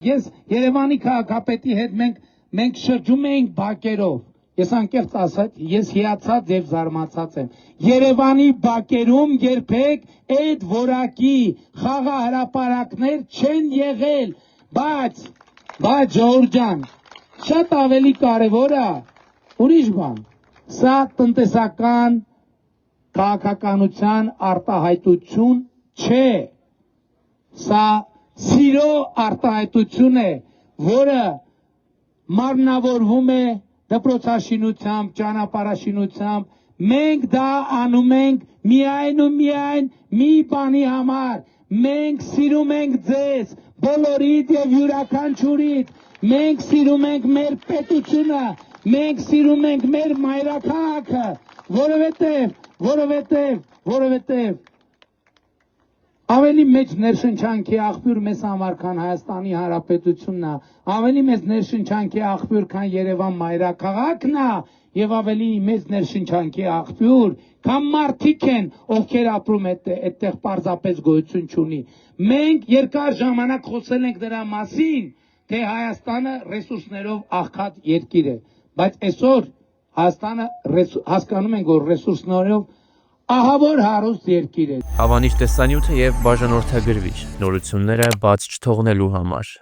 Ես Երևանի քաղաքապետի հետ մենք շրջում էինք բակերով։ Ես անկեղծ ասած, ես հիացած եւ զարմացած եմ։ Երևանի բակերում երբեք այդ որակի խաղահրապարակներ չեն եղել, բայց Ժողովուրդ ջան, շատ ավելի կարևոր է ուրիշ բան։ Սա տնտեսական քաղաքականության արտահայտություն չէ։ Սա սիրո արտահայտություն է, որը մարմնավորվում է դպրոցաշինությամբ, ճանապարհաշինությամբ, մենք դա անում ենք միայն ու միայն մի բանի համար, մենք սիրում ենք ձեզ, բոլորիդ եւ յուրաքանչյուրիդ, մենք սիրում ենք մեր պետությունը, մենք սիրում ենք մեր մայրաքաղաքը, որովհետեւ ավելի մեծ ներշնչանքի աղբյուր մեզ համար, քան Հայաստանի Հանրապետությունն է, ավելի մեծ ներշնչանքի աղբյուր, քան Երևան մայրաքաղաքն է, եւ ավելի մեծ ներշնչանքի աղբյուր, քան մարդիկ են, ովքեր ապրում այդտեղ պարզապես գոյություն չունի։ Մենք երկար ժամանակ խոսել ենք դրա մասին, թե Հայաստանը ռեսուրսներով աղքատ երկիր է, բայց այսօր Հայաստանը հասկանում ենք, որ ռեսուրսներով ահավոր հարուստ երկիր է։ Հավանիչ տեսանյութը եւ բաժանորդագրվիչ նորությունները բաց չթողնելու համար։